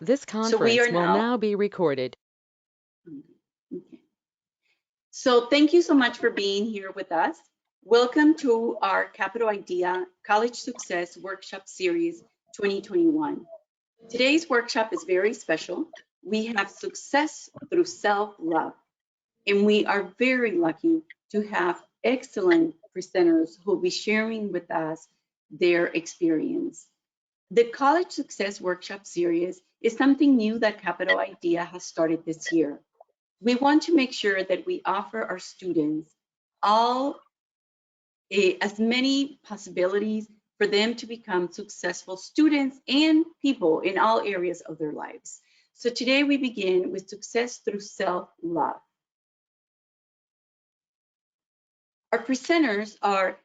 This So we are conference will now be recorded. Okay. So thank you so much for being here with us. Welcome to our Capital Idea College Success Workshop Series 2021. Today's workshop is very special. We have success through self-love, and we are very lucky to have excellent presenters who will be sharing with us their experience. The College Success Workshop Series is something new that Capital Idea has started this year. We want to make sure that we offer our students all as many possibilities for them to become successful students and people in all areas of their lives. So today we begin with success through self-love. Our presenters are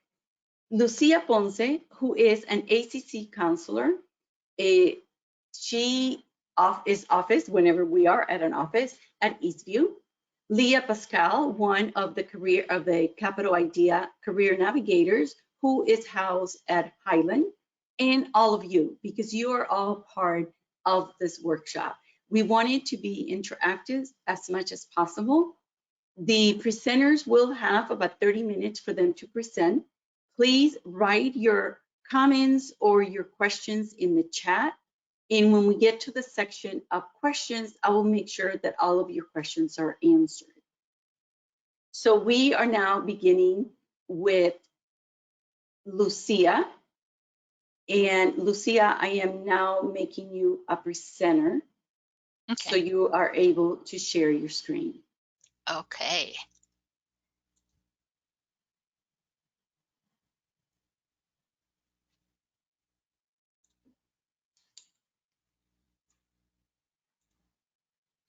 Lucia Ponce, who is an ACC counselor. She is office whenever we are at an office at Eastview. Leah Paschal, one of the Capital Idea Career Navigators, who is housed at Highland, and all of you, because you are all part of this workshop. We want it to be interactive as much as possible. The presenters will have about 30 minutes for them to present. Please write your comments or your questions in the chat. And when we get to the section of questions, I will make sure that all of your questions are answered. So we are now beginning with Lucia. And Lucia, I am now making you a presenter. Okay. So you are able to share your screen. Okay.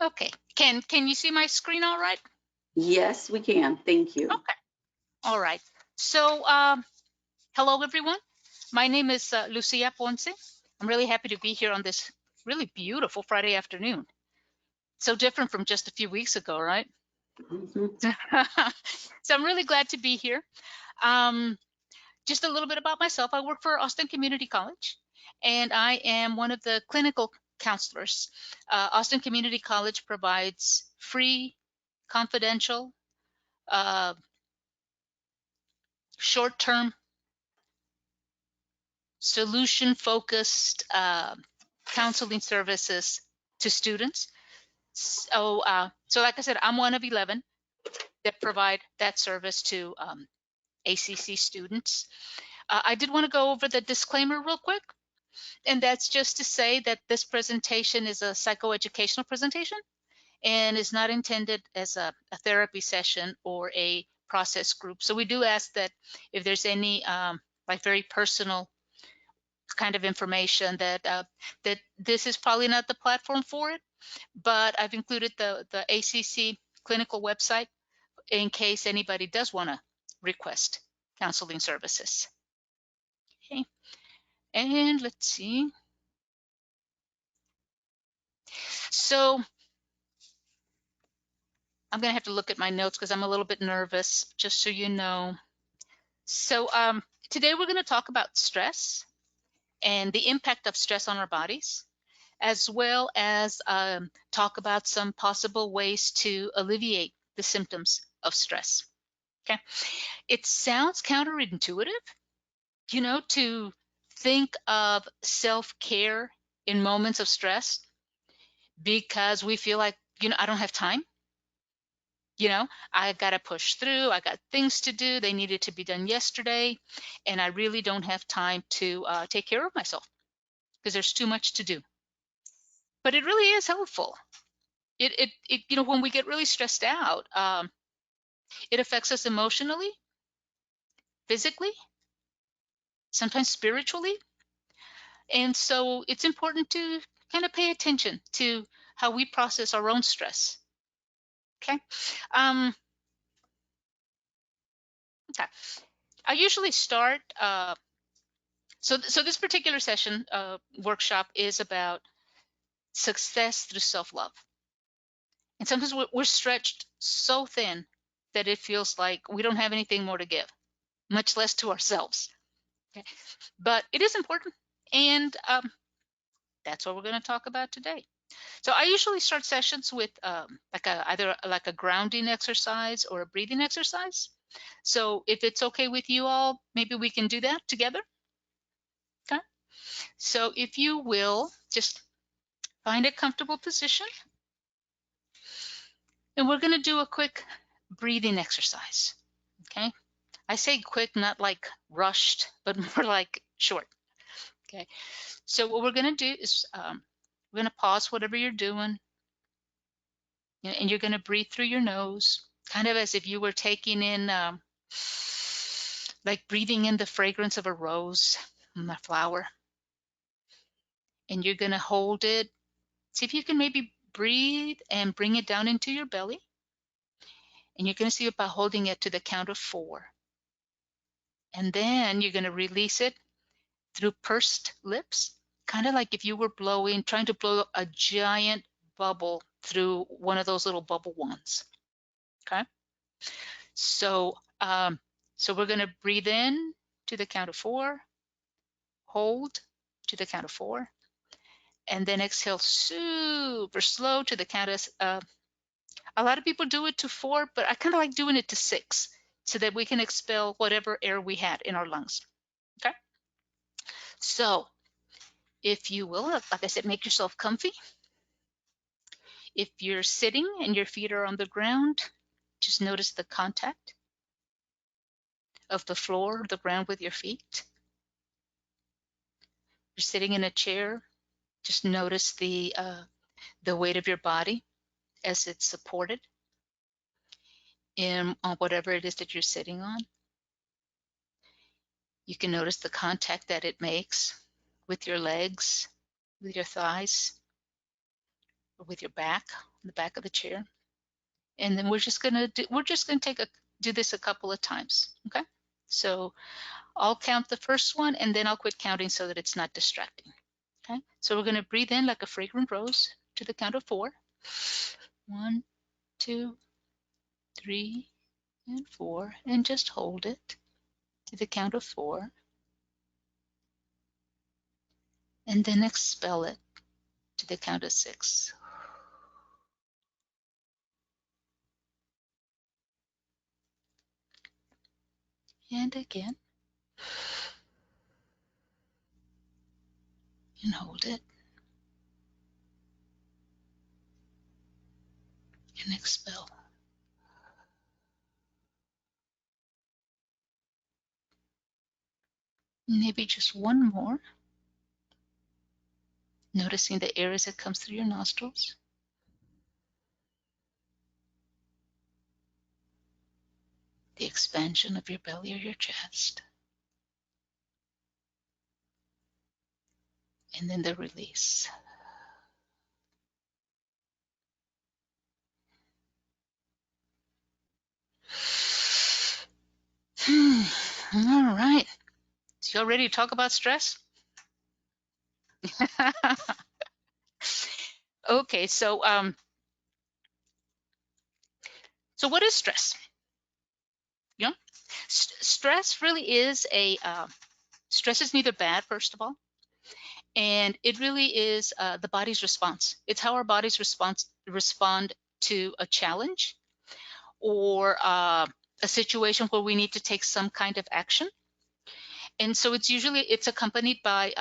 Okay. Can you see my screen all right? Yes, we can. Thank you. Okay. All right. So hello, everyone. My name is Lucia Ponce. I'm really happy to be here on this really beautiful Friday afternoon. So different from just a few weeks ago, right? So I'm really glad to be here. Just a little bit about myself. I work for Austin Community College, and I am one of the clinical counselors. Austin Community College provides free, confidential, short-term, solution-focused counseling services to students. So like I said, I'm one of 11 that provide that service to ACC students. I did want to go over the disclaimer real quick, and that's just to say that this presentation is a psychoeducational presentation and is not intended as a therapy session or a process group. So we do ask that if there's any like very personal kind of information that that this is probably not the platform for it, but I've included the ACC clinical website in case anybody does want to request counseling services. Okay, and let's see. So I'm gonna have to look at my notes because I'm a little bit nervous, just so you know. So today we're gonna talk about stress and the impact of stress on our bodies, as well as talk about some possible ways to alleviate the symptoms of stress. Okay, it sounds counterintuitive, you know, to think of self-care in moments of stress because we feel like, you know, I don't have time. You know, I've got to push through. I got things to do. They needed to be done yesterday, and I really don't have time to take care of myself because there's too much to do. But it really is helpful. It you know, when we get really stressed out, it affects us emotionally, physically, sometimes spiritually, and so it's important to kind of pay attention to how we process our own stress. Okay. Okay. I usually start. So this particular session workshop is about success through self-love. And sometimes we're stretched so thin that it feels like we don't have anything more to give, much less to ourselves. Okay. But it is important. And That's what we're going to talk about today. So I usually start sessions with either like a grounding exercise or a breathing exercise. So if it's okay with you all, maybe we can do that together. Okay. So if you will, just find a comfortable position. And we're going to do a quick breathing exercise. Okay. I say quick, not like rushed, but more like short. Okay. So what we're going to do is we're going to pause whatever you're doing, and you're going to breathe through your nose, kind of as if you were taking in, like breathing in the fragrance of a rose, a flower. And you're going to hold it. See if you can maybe breathe and bring it down into your belly. And you're going to see it by holding it to the count of 4. And then you're going to release it through pursed lips, kind of like if you were trying to blow a giant bubble through one of those little bubble wands. Okay. So, we're going to breathe in to the count of 4, hold to the count of 4, and then exhale super slow to the count of, a lot of people do it to 4, but I kind of like doing it to 6 so that we can expel whatever air we had in our lungs. Okay. So if you will, like I said, make yourself comfy. If you're sitting and your feet are on the ground, just notice the contact of the floor, the ground with your feet. You're sitting in a chair, just notice the weight of your body as it's supported on whatever it is that you're sitting on. You can notice the contact that it makes with your legs, with your thighs, or with your back, the back of the chair. And then we're just gonna do this a couple of times. Okay. So I'll count the first one and then I'll quit counting so that it's not distracting. Okay. So we're gonna breathe in like a fragrant rose to the count of 4. 1, 2, 3, and 4, and just hold it to the count of 4. And then expel it to the count of 6. And again. And hold it. And expel. Maybe just one more. Noticing the air as it comes through your nostrils. The expansion of your belly or your chest. And then the release. All right. So y'all ready to talk about stress? Okay, so what is stress? You know, stress really is stress is neither bad, first of all, and it really is the body's response. It's how our bodies respond to a challenge or a situation where we need to take some kind of action. And so it's accompanied by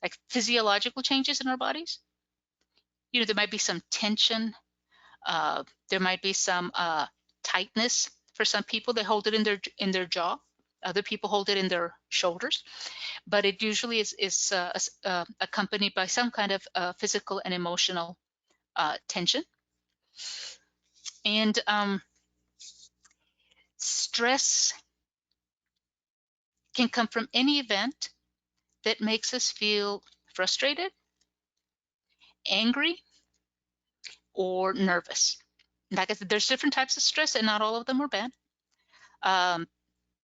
like physiological changes in our bodies. You know, there might be some tension. There might be some tightness. For some people, they hold it in their jaw. Other people hold it in their shoulders. But it usually is accompanied by some kind of physical and emotional tension. And stress can come from any event that makes us feel frustrated, angry, or nervous. Like I said, there's different types of stress, and not all of them are bad.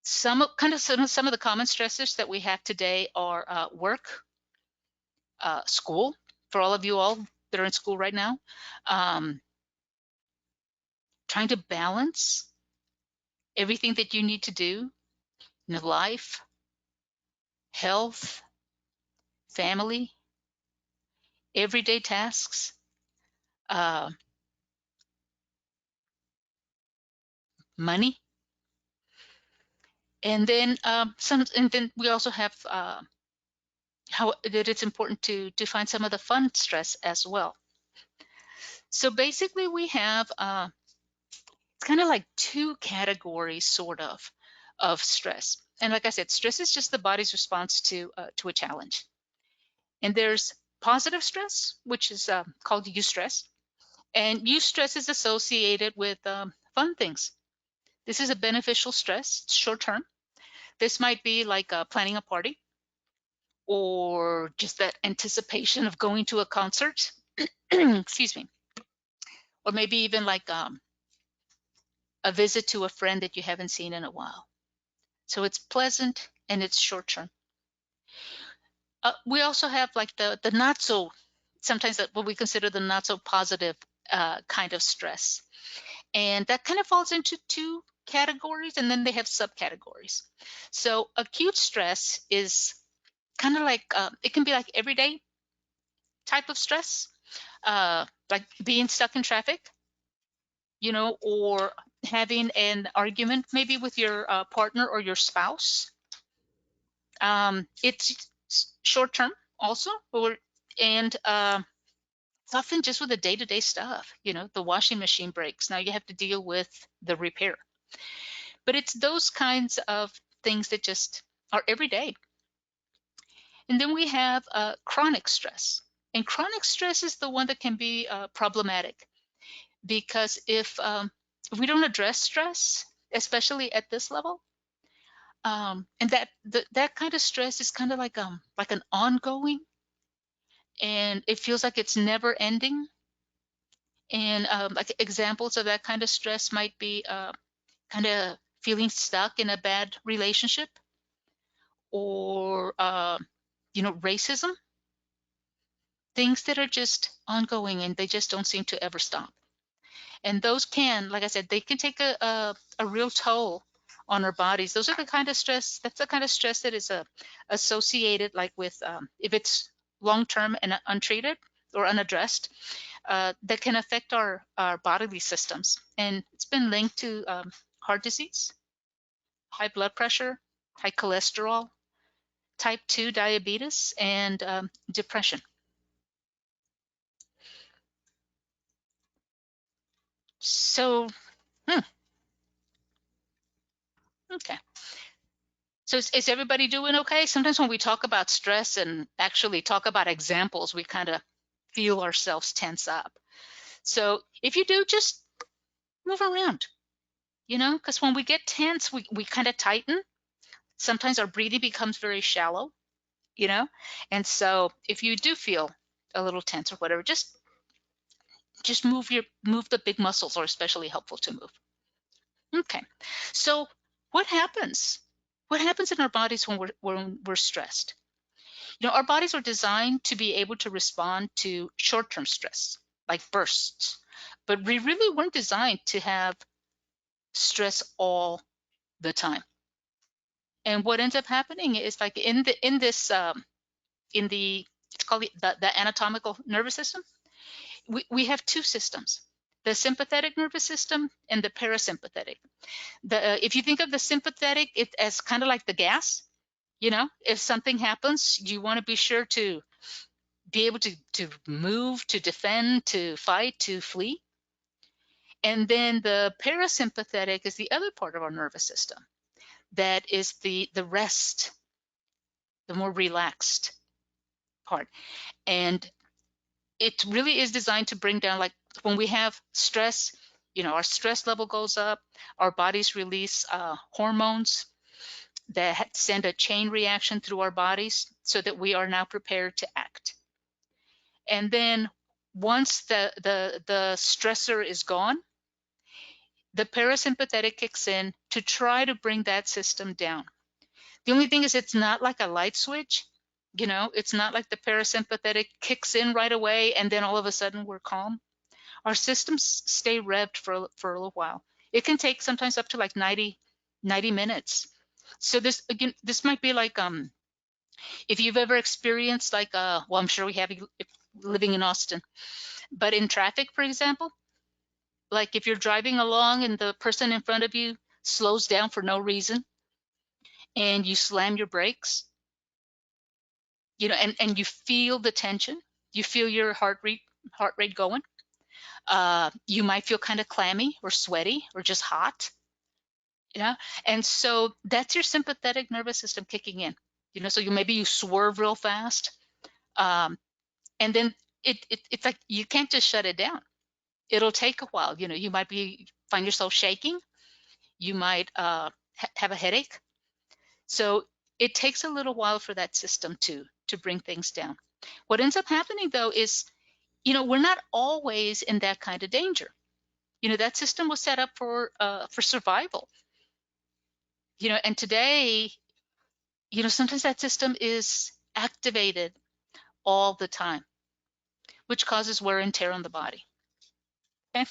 Some of the common stressors that we have today are work, school. For all of you all that are in school right now, trying to balance everything that you need to do in life, health, family, everyday tasks, money, and then we also have how that it's important to find some of the fun stress as well. So basically, we have it's kind of like two categories, sort of stress. And like I said, stress is just the body's response to a challenge. And there's positive stress, which is called eustress. And eustress is associated with fun things. This is a beneficial stress, it's short term. This might be like planning a party, or just that anticipation of going to a concert. Excuse me. Or maybe even like a visit to a friend that you haven't seen in a while. So it's pleasant and it's short term. We also have like the not so, sometimes what we consider the not so positive kind of stress. And that kind of falls into two categories, and then they have subcategories. So acute stress is kind of like, it can be like everyday type of stress, like being stuck in traffic, or having an argument maybe with your partner or your spouse. It's short term also, and it's often just with the day-to-day stuff. The washing machine breaks. Now you have to deal with the repair. But it's those kinds of things that just are every day. And then we have chronic stress. And chronic stress is the one that can be problematic, because if we don't address stress, especially at this level, and that kind of stress is kind of like an ongoing, and it feels like it's never ending. And like examples of that kind of stress might be kind of feeling stuck in a bad relationship, or racism, things that are just ongoing and they just don't seem to ever stop. And those can, like I said, they can take a real toll on our bodies. Those are the kind of stress, that's the kind of stress that is associated like with, if it's long-term and untreated or unaddressed, that can affect our bodily systems. And it's been linked to heart disease, high blood pressure, high cholesterol, type 2 diabetes, and depression. So, okay. So is everybody doing okay? Sometimes when we talk about stress and actually talk about examples, we kind of feel ourselves tense up. So if you do, just move around, because when we get tense, we kind of tighten. Sometimes our breathing becomes very shallow, and so if you do feel a little tense or whatever, just move the big muscles are especially helpful to move. Okay, so what happens? What happens in our bodies when we're stressed? Our bodies are designed to be able to respond to short-term stress, like bursts, but we really weren't designed to have stress all the time. And what ends up happening is, like in the it's called the anatomical nervous system. We have two systems: the sympathetic nervous system and the parasympathetic. If you think of the sympathetic as kind of like the gas, if something happens, you want to be sure to be able to move, to defend, to fight, to flee. And then the parasympathetic is the other part of our nervous system. That is the rest, the more relaxed part. And it really is designed to bring down, like when we have stress, our stress level goes up, our bodies release hormones that send a chain reaction through our bodies so that we are now prepared to act. And then once the stressor is gone, the parasympathetic kicks in to try to bring that system down. The only thing is, it's not like a light switch. It's not like the parasympathetic kicks in right away and then all of a sudden we're calm. Our systems stay revved for a little while. It can take sometimes up to like 90 minutes. So this might be like, if you've ever experienced like, well, I'm sure we have, living in Austin. But in traffic, for example, like if you're driving along and the person in front of you slows down for no reason and you slam your brakes, and you feel the tension, you feel your heart rate going. You might feel kind of clammy or sweaty or just hot, and so that's your sympathetic nervous system kicking in. So maybe you swerve real fast, and then it's like you can't just shut it down. It'll take a while. You might find yourself shaking. You might have a headache. So it takes a little while for that system to bring things down. What ends up happening though is, we're not always in that kind of danger. That system was set up for survival. And today, sometimes that system is activated all the time, which causes wear and tear on the body. Okay.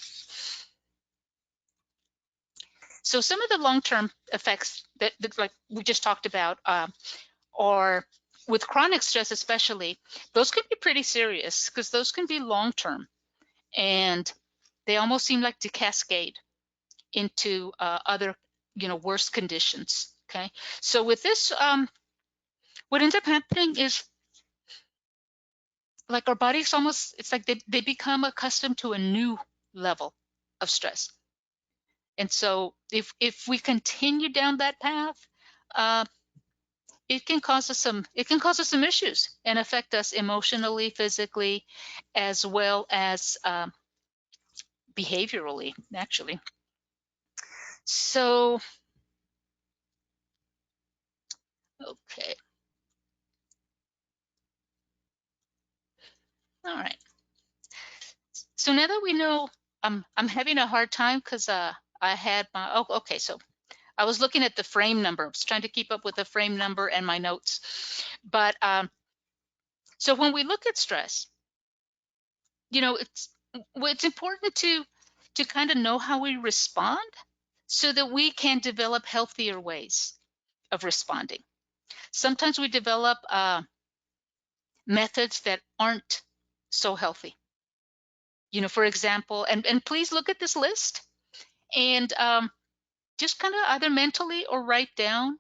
So some of the long-term effects that like we just talked about, or with chronic stress especially, those can be pretty serious because those can be long-term, and they almost seem like to cascade into other, worse conditions. Okay, so with this, what ends up happening is like our bodies it's like they become accustomed to a new level of stress. And so if we continue down that path, it can cause us some issues and affect us emotionally, physically, as well as behaviorally, actually. So, okay. All right. So now that we know, I'm having a hard time because I had my, okay, so I was looking at the frame number. I was trying to keep up with the frame number and my notes. But so when we look at stress, it's important to kind of know how we respond so that we can develop healthier ways of responding. Sometimes we develop methods that aren't so healthy. For example, and please look at this list and just kind of either mentally or write down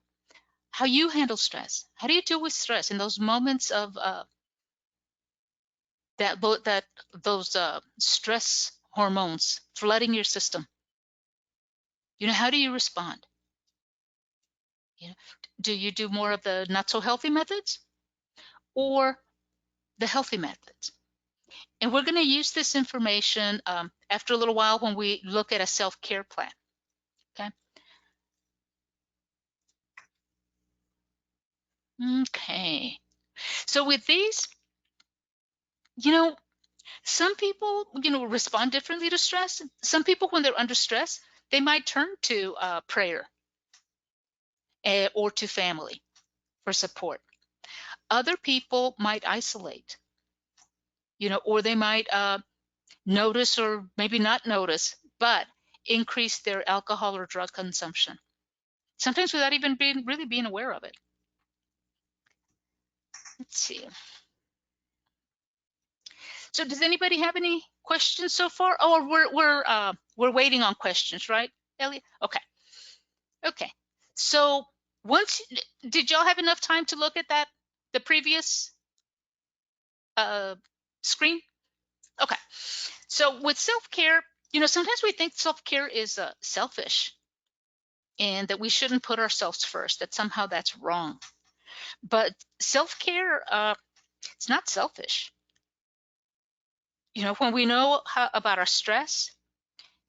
how you handle stress. How do you deal with stress in those moments of those stress hormones flooding your system? How do you respond? Do you do more of the not so healthy methods or the healthy methods? And we're going to use this information after a little while when we look at a self-care plan. Okay. Okay. So with these, some people, respond differently to stress. Some people, when they're under stress, they might turn to prayer or to family for support. Other people might isolate, or they might notice or maybe not notice, but increase their alcohol or drug consumption, sometimes without even really being aware of it. Let's see. So does anybody have any questions so far? Oh, we're waiting on questions, right, Ellie? Okay. Okay. So did y'all have enough time to look at the previous screen? Okay. So with self-care, sometimes we think self-care is selfish and that we shouldn't put ourselves first, that somehow that's wrong. But self-care, it's not selfish. When we know about our stress,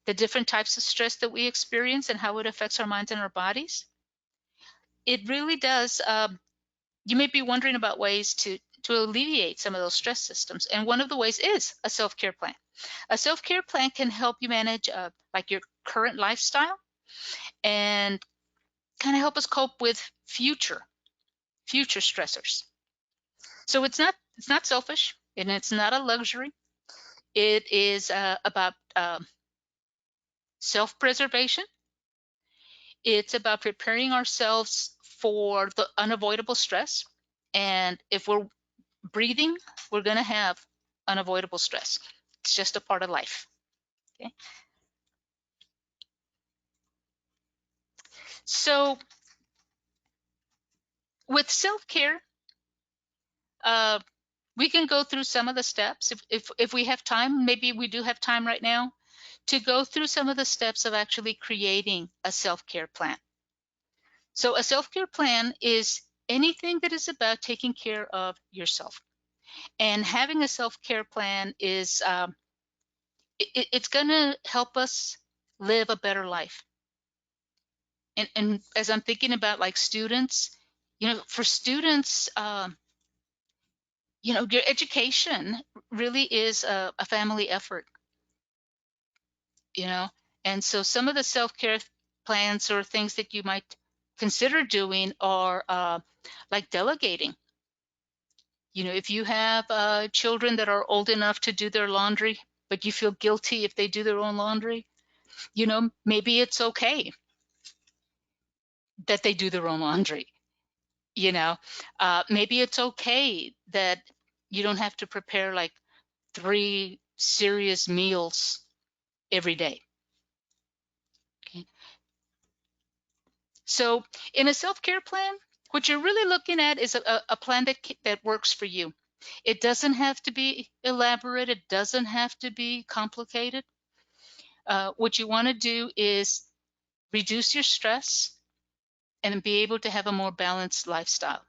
the different types of stress that we experience and how it affects our minds and our bodies, it really does. You may be wondering about ways to alleviate some of those stress systems. And one of the ways is a self-care plan. A self-care plan can help you manage like your current lifestyle and kind of help us cope with future stressors. So it's not selfish and it's not a luxury. It is about self-preservation. It's about preparing ourselves for the unavoidable stress. And if we're breathing, we're going to have unavoidable stress. It's just a part of life. Okay. So with self-care, we can go through some of the steps. If we have time, maybe we do have time right now, to go through some of the steps of actually creating a self-care plan. So a self-care plan is anything that is about taking care of yourself. And having a self-care plan is, it's going to help us live a better life. And as I'm thinking about like students, for students, your education really is a family effort, and so some of the self-care plans or things that you might consider doing are like delegating. If you have children that are old enough to do their laundry, but you feel guilty if they do their own laundry, maybe it's okay that they do their own laundry. Maybe it's okay that you don't have to prepare like 3 serious meals every day. Okay. So in a self-care plan, what you're really looking at is a plan that works for you. It doesn't have to be elaborate. It doesn't have to be complicated. What you want to do is reduce your stress and be able to have a more balanced lifestyle.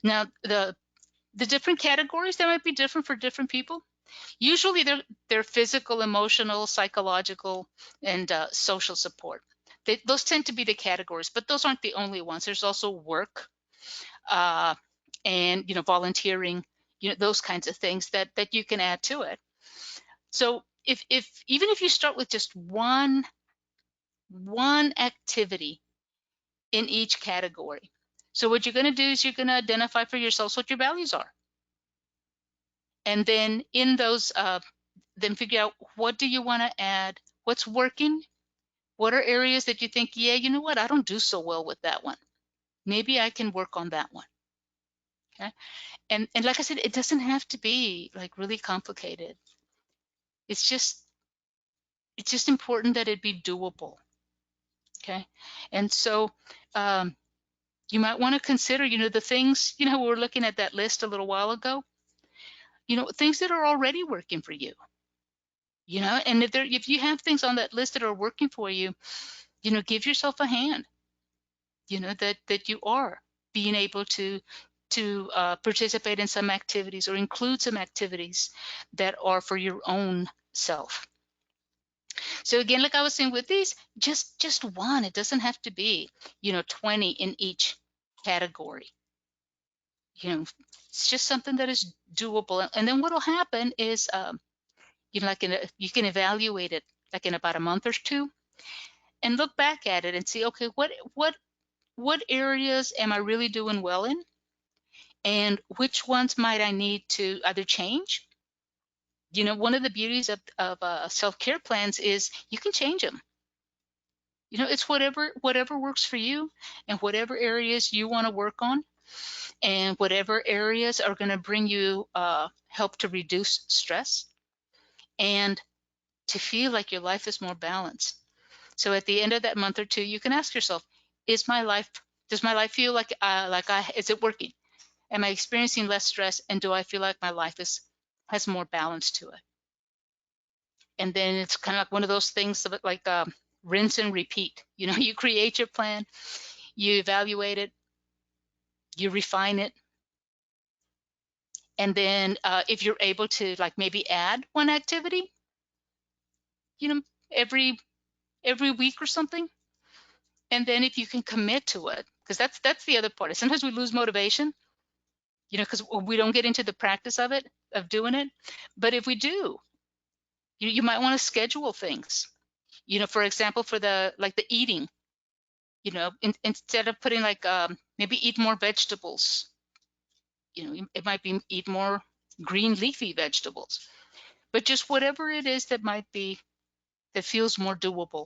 Now, the different categories, that might be different for different people. Usually they're physical, emotional, psychological, and social support. Those tend to be the categories, but those aren't the only ones. There's also work and volunteering, those kinds of things that you can add to it. So even if you start with just one activity in each category. So what you're going to do is you're going to identify for yourselves what your values are. And then in those, then figure out, what do you want to add? What's working? What are areas that you think, yeah, you know what, I don't do so well with that one. Maybe I can work on that one. Okay. And like I said, it doesn't have to be like really complicated. It's just important that it be doable. Okay. And so you might want to consider, the things, we were looking at that list a little while ago, things that are already working for you. And if you have things on that list that are working for you, give yourself a hand, that you are being able to participate in some activities or include some activities that are for your own self. So again, like I was saying with these, just one. It doesn't have to be, 20 in each category. It's just something that is doable. And then what'll happen is, you can evaluate it like in about a month or two, and look back at it and see, okay, what areas am I really doing well in, and which ones might I need to either change. One of the beauties of self-care plans is you can change them. It's whatever works for you, and whatever areas you want to work on, and whatever areas are going to bring you help to reduce stress and to feel like your life is more balanced. So at the end of that month or two, you can ask yourself, does my life feel like is it working? Am I experiencing less stress, and do I feel like my life has more balance to it? And then it's kind of like one of those things of like rinse and repeat. You create your plan, you evaluate it, you refine it, and then if you're able to like maybe add one activity, every week or something, and then if you can commit to it, because that's the other part. Sometimes we lose motivation, because we don't get into the practice of doing it. But if we do, you might want to schedule things. For example, for the eating, instead of putting like maybe eat more vegetables. It might be eat more green leafy vegetables, but just whatever it is that feels more doable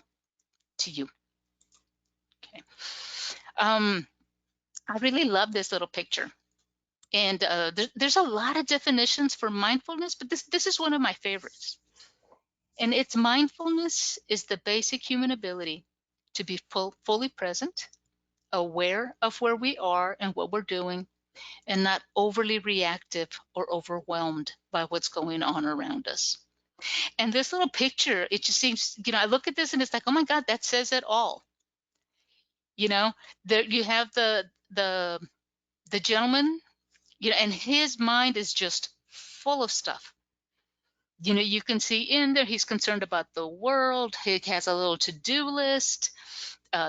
to you. Okay. I really love this little picture. And there's a lot of definitions for mindfulness, but this is one of my favorites. And it's mindfulness is the basic human ability to be fully present, aware of where we are and what we're doing, and not overly reactive or overwhelmed by what's going on around us. And this little picture, it just seems, I look at this and it's like, oh my God, that says it all. There you have the gentleman, and his mind is just full of stuff. You can see in there he's concerned about the world. He has a little to-do list.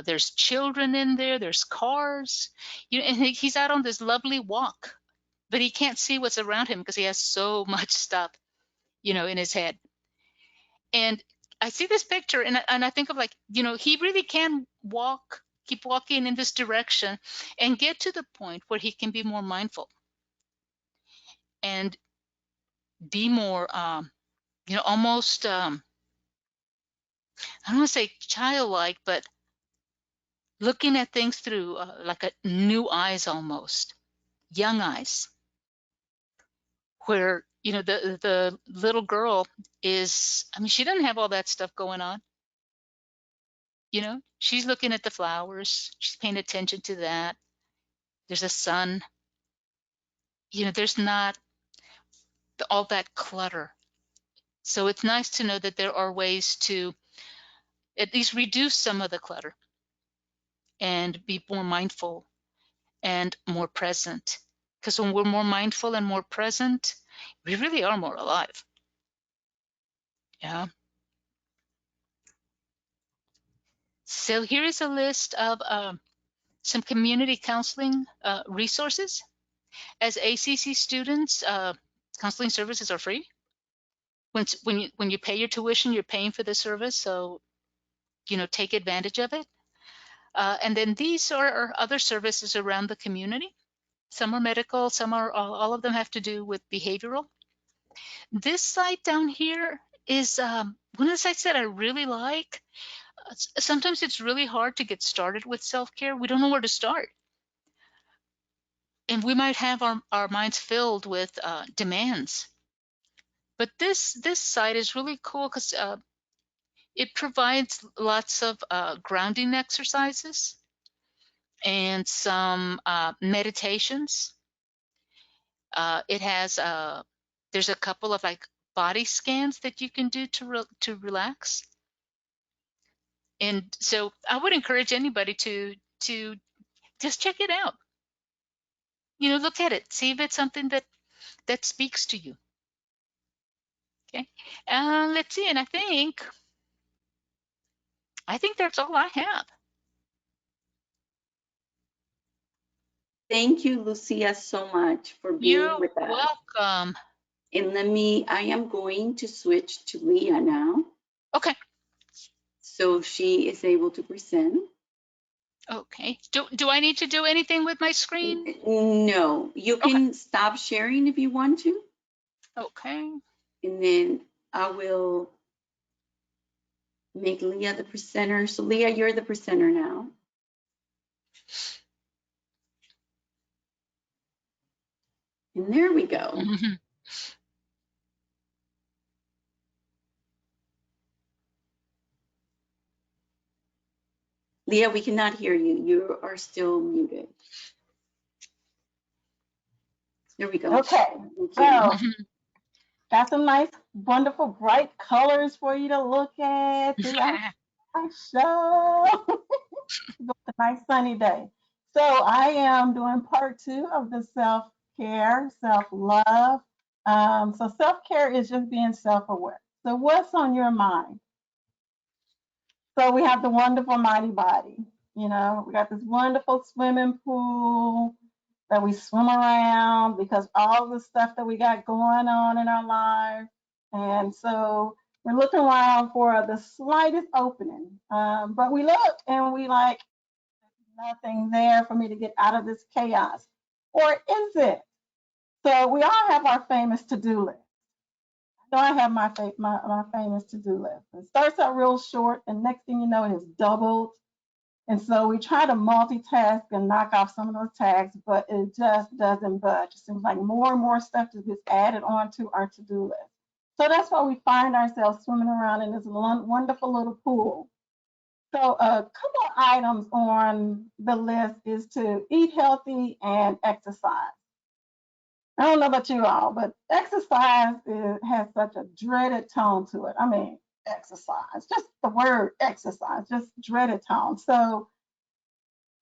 There's children in there. There's cars. And he's out on this lovely walk, but he can't see what's around him because he has so much stuff, in his head. And I see this picture and I think of he really can keep walking in this direction and get to the point where he can be more mindful and be more, almost, I don't want to say childlike, but looking at things through like a new eyes, almost young eyes, where the little girl is, she doesn't have all that stuff going on. She's looking at the flowers, she's paying attention to that. There's a sun. There's not all that clutter. So it's nice to know that there are ways to at least reduce some of the clutter and be more mindful and more present. Because when we're more mindful and more present, we really are more alive. Yeah. So here is a list of some community counseling resources. As ACC students, counseling services are free. When you pay your tuition, you're paying for the service, so take advantage of it. And then these are other services around the community. Some are medical, some are all of them have to do with behavioral. This site down here is one of the sites that I really like. Sometimes it's really hard to get started with self-care. We don't know where to start. And we might have our minds filled with demands. But this site is really cool because it provides lots of grounding exercises and some meditations. It has there's a couple of body scans that you can do to relax. And so I would encourage anybody to just check it out. Look at it, see if it's something that speaks to you. Okay, let's see, and I think that's all I have. Thank you, Lucia, so much for being with us. You're welcome. And I am going to switch to Leah now. Okay. So she is able to present. Okay. Do I need to do anything with my screen? No, you can stop sharing if you want to. Okay. And then I will make Leah the presenter. So Leah, you're the presenter now. And there we go. Mm-hmm. Leah, we cannot hear you. You are still muted. There we go. Okay, so got some nice, wonderful, bright colors for you to look at. Show. It's a nice sunny day. So I am doing part 2 of the self-care, self-love. So self-care is just being self-aware. So what's on your mind? So we have the wonderful mighty body. We got this wonderful swimming pool that we swim around because all the stuff that we got going on in our lives. And so we're looking around for the slightest opening. But we look and we like, there's nothing there for me to get out of this chaos. Or is it? So we all have our famous to-do list. So I have my famous to-do list. It starts out real short, and next thing you know, it has doubled. And so we try to multitask and knock off some of those tasks, but it just doesn't budge. It seems like more and more stuff just gets added onto our to-do list. So that's why we find ourselves swimming around in this wonderful little pool. So a couple of items on the list is to eat healthy and exercise. I don't know about you all, but exercise has such a dreaded tone to it. I mean, exercise, just the word exercise, just dreaded tone. So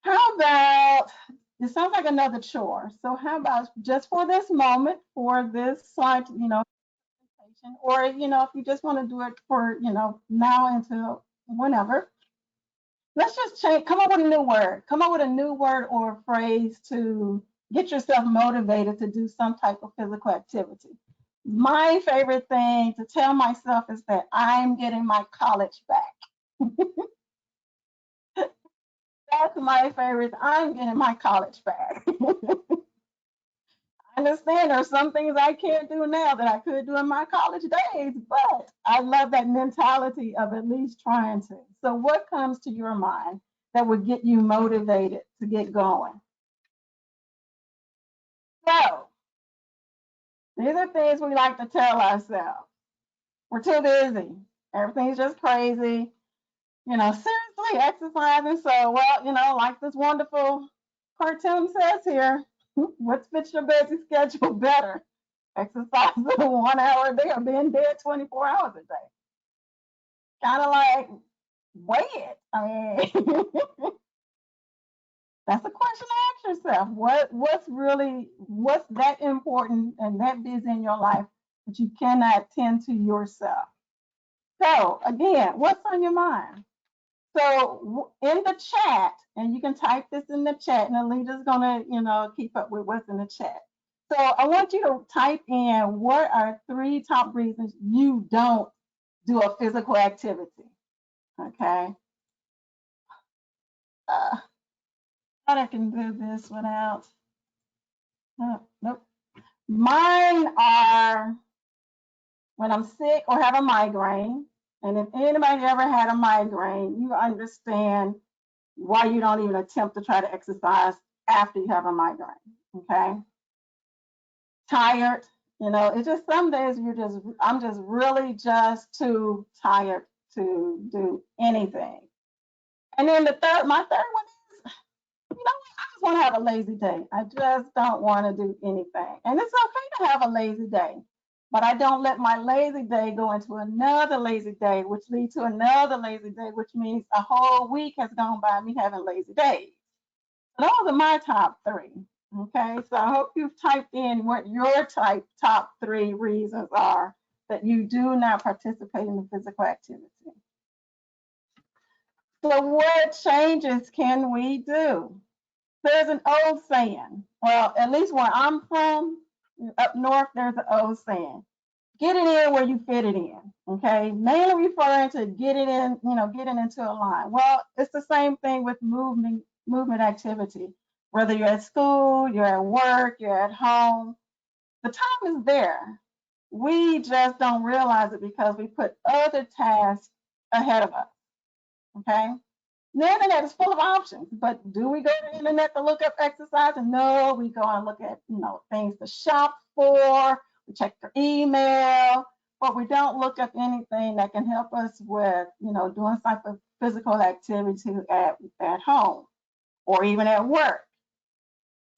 how about, it sounds like another chore. So how about just for this moment, for this slide, presentation, or, if you just want to do it for, now until whenever, let's just come up with a new word. Come up with a new word or a phrase to get yourself motivated to do some type of physical activity. My favorite thing to tell myself is that I'm getting my college back. That's my favorite. I'm getting my college back. I understand there's some things I can't do now that I could do in my college days, but I love that mentality of at least trying to. So what comes to your mind that would get you motivated to get going? So these are things we like to tell ourselves. We're too busy. Everything's just crazy. Seriously, exercising. So, well, like this wonderful cartoon says here, what fits your busy schedule better? Exercising 1 hour a day or being dead 24 hours a day? Kind of like, weigh it. I mean, that's a question to ask yourself. What's that important and that busy in your life that you cannot tend to yourself? So again, what's on your mind? So in the chat, and you can type this in the chat, and Elida's gonna, keep up with what's in the chat. So I want you to type in what are 3 top reasons you don't do a physical activity. Okay. Thought I can do this without. Nope. Mine are when I'm sick or have a migraine. And if anybody ever had a migraine, you understand why you don't even attempt to try to exercise after you have a migraine. Okay. Tired. It's just some days I'm just really just too tired to do anything. And then my third one is, I just want to have a lazy day. I just don't want to do anything. And it's okay to have a lazy day, but I don't let my lazy day go into another lazy day, which leads to another lazy day, which means a whole week has gone by me having lazy days. So those are my top 3. Okay, so I hope you've typed in what your top 3 reasons are that you do not participate in the physical activity. So what changes can we do? There's an old saying, well, at least where I'm from, up north, there's an old saying, get it in where you fit it in, okay? Mainly referring to getting into a line. Well, it's the same thing with movement activity. Whether you're at school, you're at work, you're at home, the time is there. We just don't realize it because we put other tasks ahead of us, okay? The internet is full of options, but do we go to the internet to look up exercise? No, we go and look at, things to shop for, we check their email, but we don't look up anything that can help us with, doing some type of physical activity at home or even at work.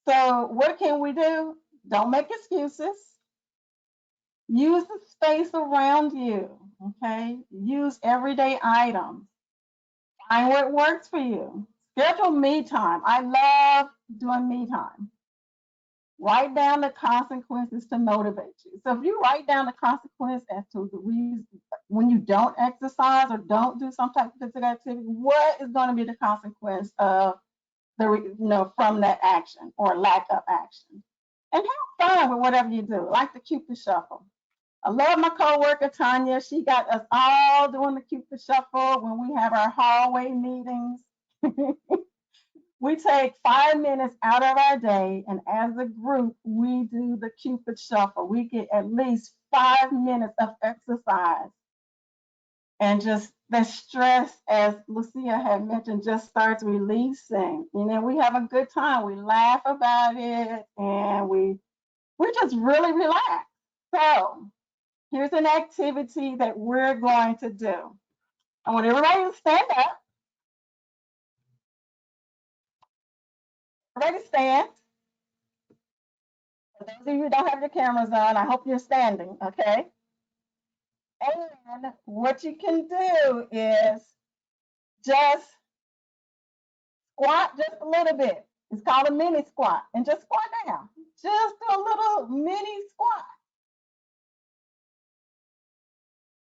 So what can we do? Don't make excuses. Use the space around you, okay? Use everyday items. Find what works for you. Schedule me time. I love doing me time. Write down the consequences to motivate you. So if you write down the consequence as to the reason when you don't exercise or don't do some type of physical activity, what is going to be the consequence of from that action or lack of action? And have fun with whatever you do, like the Cupid Shuffle. I love my coworker Tanya. She got us all doing the Cupid Shuffle when we have our hallway meetings. We take 5 minutes out of our day, and as a group, we do the Cupid Shuffle. We get at least 5 minutes of exercise. and just the stress, as Lucia had mentioned, just starts releasing. And then we have a good time. We laugh about it, and we're just really relaxed. So here's an activity that we're going to do. I want everybody to stand up. Everybody stand. For those of you who don't have your cameras on, I hope you're standing, okay? And what you can do is just squat just a little bit. It's called a mini squat. And just squat down. Just do a little mini squat.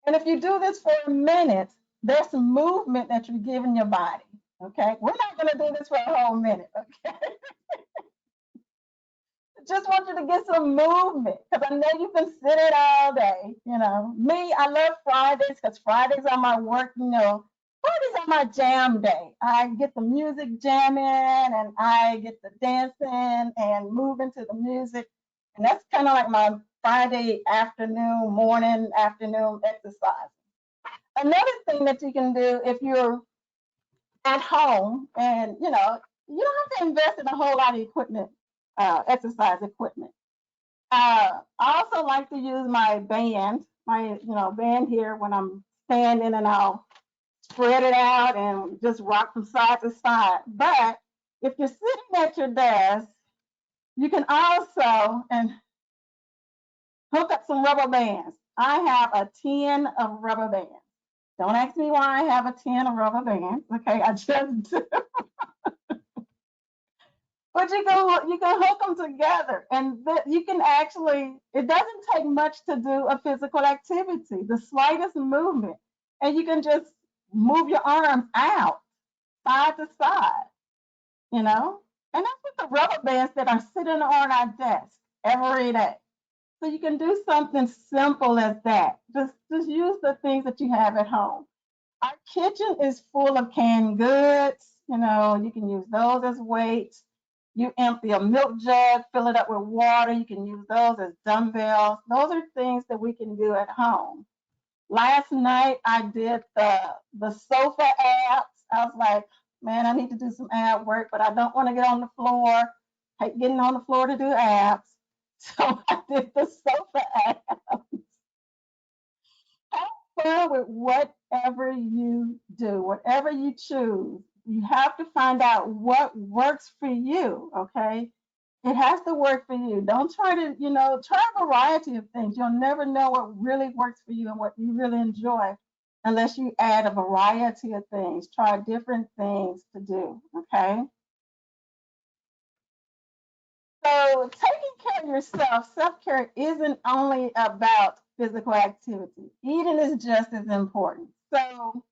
And if you do this for a minute, there's some movement that you're giving your body. Okay. We're not going to do this for a whole minute. Okay. Just want you to get some movement because I know you've been sitting all day. You know, me, I love Fridays because Fridays are my work, Fridays are my jam day. I get the music jamming and I get the dancing and moving to the music. And that's kind of like my Friday afternoon, morning, afternoon exercise. Another thing that you can do if you're at home and, you don't have to invest in a whole lot of equipment, exercise equipment. I also like to use my band, band here when I'm standing, and I'll spread it out and just rock from side to side. But if you're sitting at your desk, you can also hook up some rubber bands. I have a tin of rubber bands. Don't ask me why I have a tin of rubber bands. Okay, I just do. But you can hook them together, and you can actually. It doesn't take much to do a physical activity. The slightest movement, and you can just move your arms out side to side. And that's with the rubber bands that are sitting on our desk every day. So you can do something simple as that. Just use the things that you have at home. Our kitchen is full of canned goods. You can use those as weights. You empty a milk jug, fill it up with water. You can use those as dumbbells. Those are things that we can do at home. Last night I did the sofa abs. I was like, man, I need to do some ab work, but I don't want to get on the floor. Hate getting on the floor to do abs. So I did the sofa abs. Have fun with whatever you do, whatever you choose. You have to find out what works for you, okay? It has to work for you. Don't try to, try a variety of things. You'll never know what really works for you and what you really enjoy unless you add a variety of things. Try different things to do, okay? So taking care of yourself, self-care isn't only about physical activity. Eating is just as important. So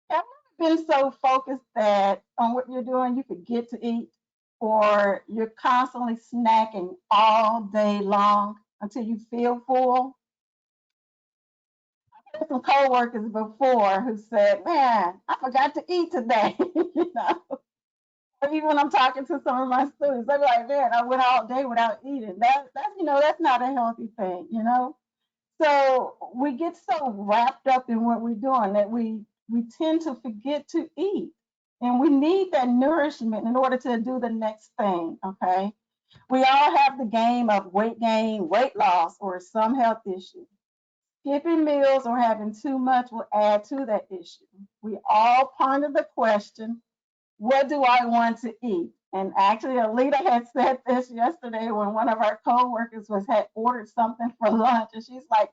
have you ever been so focused that on what you're doing, you forget to eat, or you're constantly snacking all day long until you feel full? I had some coworkers before who said, "Man, I forgot to eat today." Or even when I'm talking to some of my students, they're like, "Man, I went all day without eating." That's not a healthy thing. So we get so wrapped up in what we're doing that we tend to forget to eat. And we need that nourishment in order to do the next thing, okay? We all have the game of weight gain, weight loss, or some health issue. Skipping meals or having too much will add to that issue. We all ponder the question, what do I want to eat? And actually, Elida had said this yesterday when one of our coworkers had ordered something for lunch, and she's like,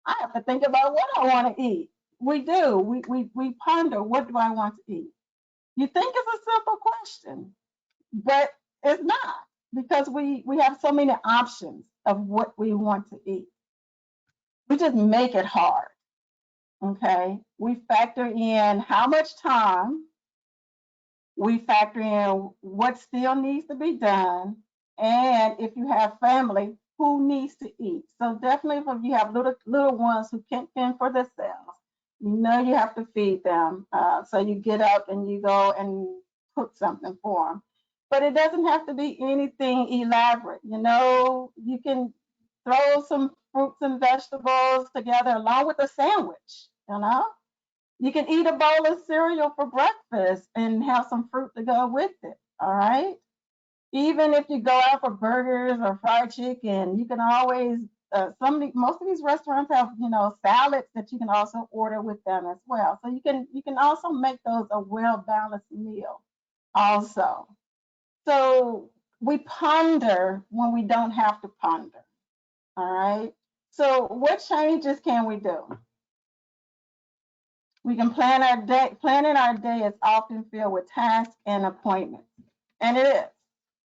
I have to think about what I want to eat. We do. We ponder, what do I want to eat? You think it's a simple question, but it's not, because we have so many options of what we want to eat. We just make it hard. Okay. We factor in how much time, we factor in what still needs to be done, and if you have family, who needs to eat. So definitely if you have little ones who can't fend for themselves, you have to feed them. So you get up and you go and cook something for them. But it doesn't have to be anything elaborate. You can throw some fruits and vegetables together along with a sandwich. You can eat a bowl of cereal for breakfast and have some fruit to go with it. All right. Even if you go out for burgers or fried chicken, you can always most of these restaurants have salads that you can also order with them as well. So you can also make those a well balanced meal also. So we ponder when we don't have to ponder. All right. So what changes can we do? We can plan our day. Planning our day is often filled with tasks and appointments, and it is.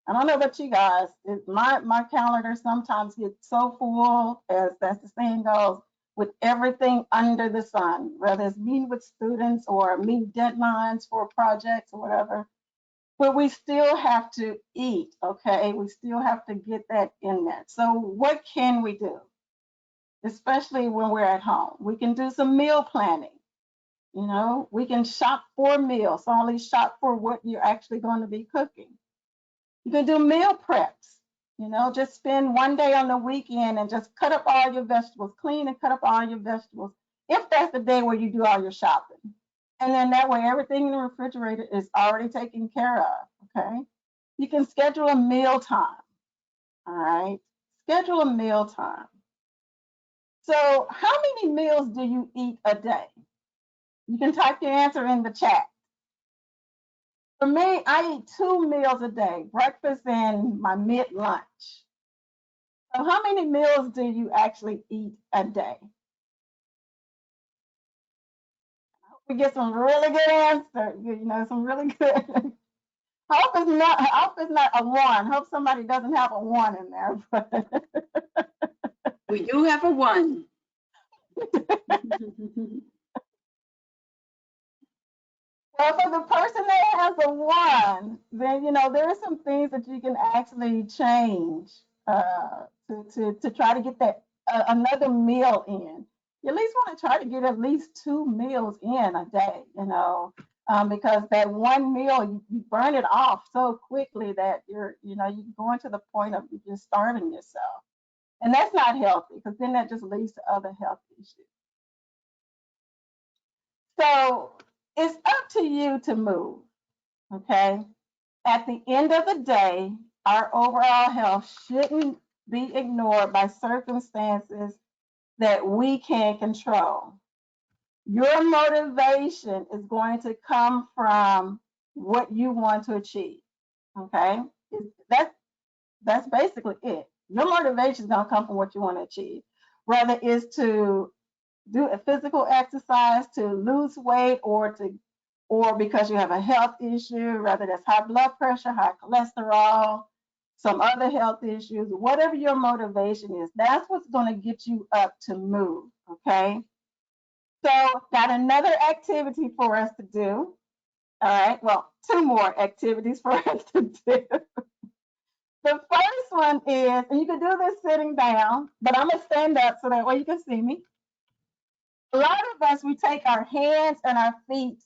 I don't know about you guys. My calendar sometimes gets so full, as the saying goes, with everything under the sun, whether it's meeting with students or meeting deadlines for projects or whatever. But we still have to eat, okay? We still have to get that in there. So what can we do? Especially when we're at home. We can do some meal planning. We can shop for meals, so only shop for what you're actually going to be cooking. You can do meal preps. Just spend one day on the weekend and just cut up all your vegetables, clean and cut up all your vegetables, if that's the day where you do all your shopping. And then that way, everything in the refrigerator is already taken care of, okay? You can schedule a meal time, all right? Schedule a meal time. So how many meals do you eat a day? You can type your answer in the chat. For me, I eat 2 meals a day, breakfast and my mid-lunch. So how many meals do you actually eat a day? We get some really good answers, some really good. Hope it's not a one. Hope somebody doesn't have a one in there. But We do have a one. well, for the person that has a one, then there are some things that you can actually change to try to get that another meal in. You at least want to try to get at least 2 meals in a day, because that one meal you burn it off so quickly that you're going to the point of just starving yourself, and that's not healthy because then that just leads to other health issues. So it's up to you to move, okay? At the end of the day, our overall health shouldn't be ignored by circumstances that we can't control. Your motivation is going to come from what you want to achieve, okay? That's basically it. Your motivation is going to come from what you want to achieve, whether it's to do a physical exercise, to lose weight, or because you have a health issue, whether that's high blood pressure, high cholesterol, some other health issues, whatever your motivation is, that's what's going to get you up to move, okay? So got another activity for us to do. All right, well, 2 more activities for us to do. The first one is, and you can do this sitting down, but I'm gonna stand up so that way you can see me. A lot of us, we take our hands and our feet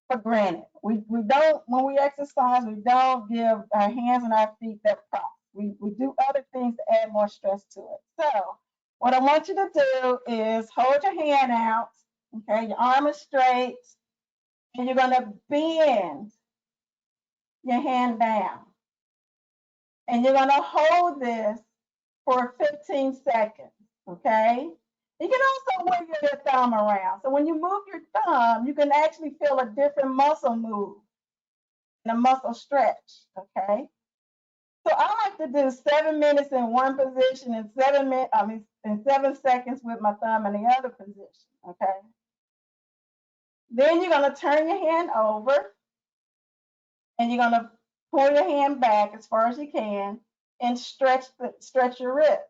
for granted. We don't, when we exercise, we don't give our hands and our feet that props. We do other things to add more stress to it. So what I want you to do is hold your hand out, okay? Your arm is straight, and you're gonna bend your hand down. And you're gonna hold this for 15 seconds, okay? You can also wiggle your thumb around. So when you move your thumb, you can actually feel a different muscle move and a muscle stretch, okay? So I like to do 7 minutes in one position and 7 seconds with my thumb in the other position, okay? Then you're gonna turn your hand over and you're gonna pull your hand back as far as you can and stretch your wrist.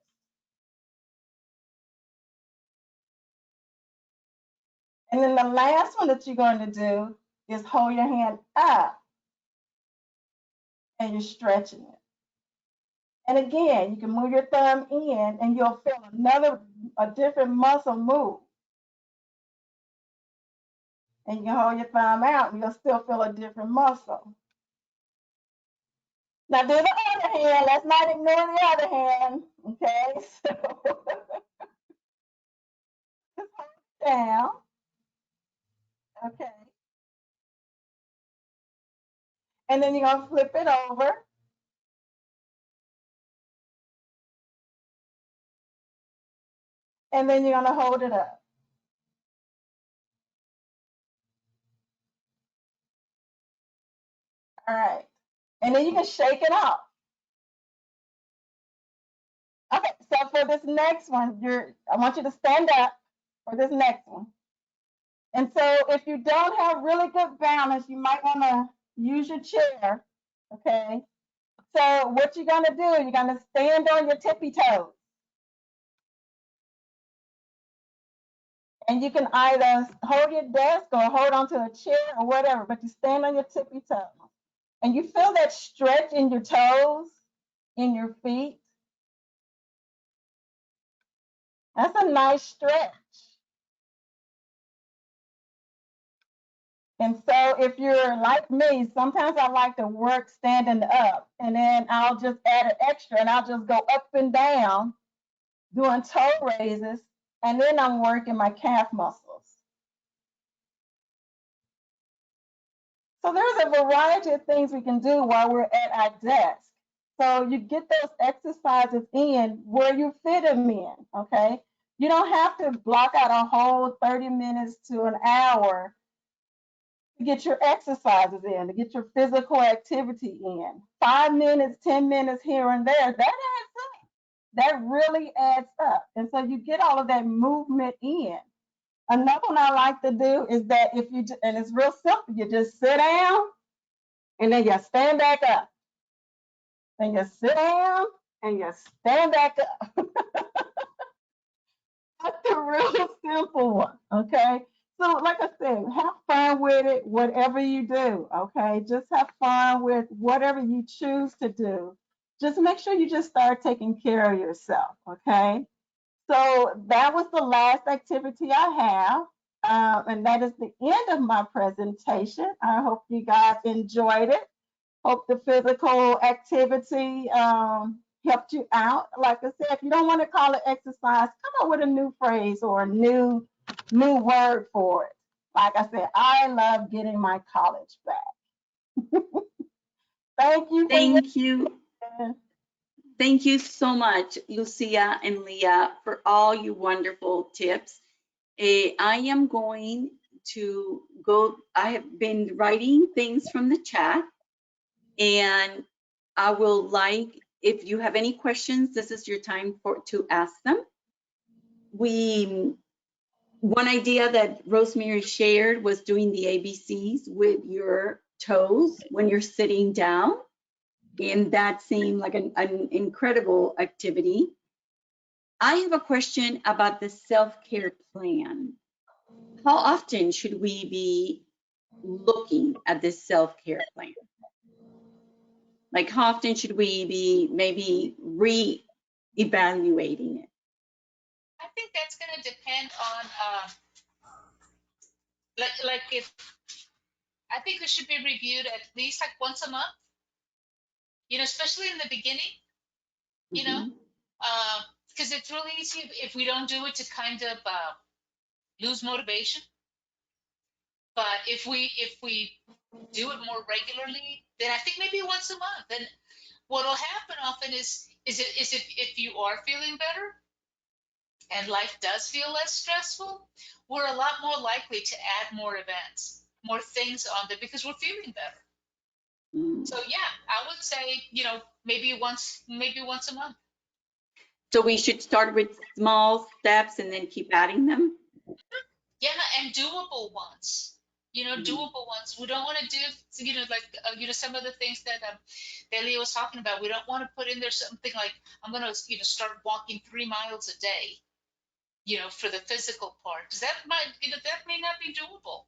And then the last one that you're going to do is hold your hand up and you're stretching it. And again, you can move your thumb in and you'll feel a different muscle move. And you can hold your thumb out and you'll still feel a different muscle. Now do the other hand. Let's not ignore the other hand. Okay, so just hold it down. Okay. And then you're going to flip it over. And then you're going to hold it up. All right. And then you can shake it off. Okay, so for this next one, I want you to stand up for this next one. And so if you don't have really good balance, you might want to use your chair. Okay. So what you're going to do, you're going to stand on your tippy toes. And you can either hold your desk or hold onto a chair or whatever, but you stand on your tippy toes. And you feel that stretch in your toes, in your feet. That's a nice stretch. And so if you're like me, sometimes I like to work standing up, and then I'll just add an extra and I'll just go up and down doing toe raises, and then I'm working my calf muscles. So there's a variety of things we can do while we're at our desk. So you get those exercises in where you fit them in, okay? You don't have to block out a whole 30 minutes to an hour to get your exercises in, to get your physical activity in. 5 minutes, 10 minutes here and there, that adds up. That really adds up. And so you get all of that movement in. Another one I like to do is that if you, and it's real simple, you just sit down and then you stand back up. Then you sit down and you stand back up. That's a real simple one, okay? So, like I said, have fun with it, whatever you do, okay? Just have fun with whatever you choose to do. Just make sure you just start taking care of yourself, okay? So, that was the last activity I have. And that is the end of my presentation. I hope you guys enjoyed it. Hope the physical activity helped you out. Like I said, if you don't want to call it exercise, come up with a new phrase or a new word for it. Like I said, I love getting my college back. Thank you for Thank you. your Thank you so much, Lucia and Leah, for all your wonderful tips. I am going to go, I have been writing things from the chat, and I will like, if you have any questions, this is your time to ask them. One idea that Rosemary shared was doing the ABCs with your toes when you're sitting down. And that seemed like an incredible activity. I have a question about the self-care plan. How often should we be looking at this self-care plan? Like, how often should we be maybe re-evaluating it? I think that's going to depend on, like if, I think it should be reviewed at least like once a month, especially in the beginning, you know, because it's really easy if we don't do it to kind of lose motivation. But if we do it more regularly, then I think maybe once a month. And what'll happen often is if you are feeling better and life does feel less stressful, we're a lot more likely to add more events, more things on there because we're feeling better. So yeah, I would say, maybe once a month. So we should start with small steps and then keep adding them? Yeah, and doable ones. Doable ones. We don't want to do, like, some of the things that Leah was talking about. We don't want to put in there something like, I'm going to, start walking 3 miles a day, for the physical part, because that may not be doable.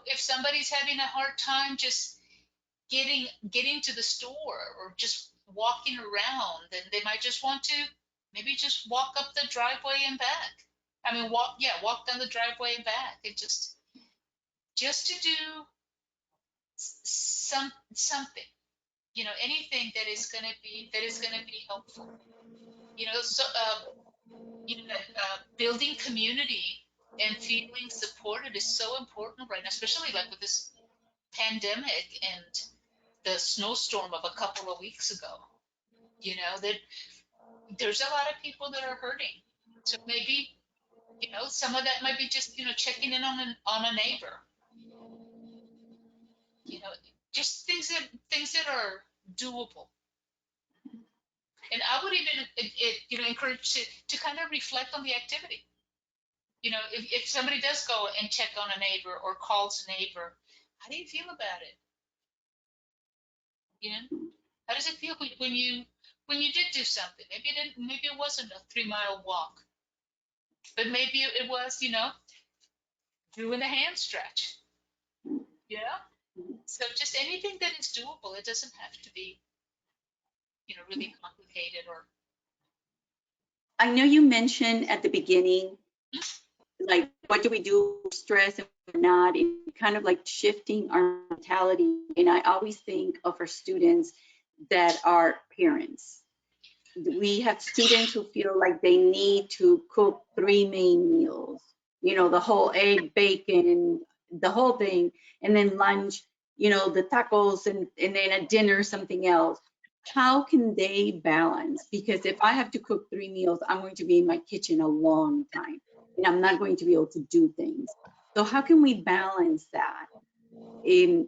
If somebody's having a hard time just getting to the store or just walking around, then they might just want to maybe just walk up the driveway and back. I mean, walk down the driveway and back, and just to do something, anything that is going to be helpful. So building community and feeling supported is so important right now, especially like with this pandemic and the snowstorm of a couple of weeks ago. You know, that there's a lot of people that are hurting. So maybe, some of that might be just, checking in on a neighbor, you know, just things that are doable. And I would even, encourage to kind of reflect on the activity. If somebody does go and check on a neighbor or calls a neighbor, how do you feel about it? You know, how does it feel when you did do something? Maybe it wasn't a 3-mile walk, but maybe it was, doing a hand stretch. Yeah. So just anything that is doable. It doesn't have to be, really complicated or. I know you mentioned at the beginning, like, what do we do with stress and we're not, and kind of like shifting our mentality. And I always think of our students that are parents. We have students who feel like they need to cook 3 main meals, the whole egg, bacon, and the whole thing, and then lunch, the tacos, and then at dinner, something else. How can they balance? Because if I have to cook 3 meals, I'm going to be in my kitchen a long time, and I'm not going to be able to do things. So how can we balance that? And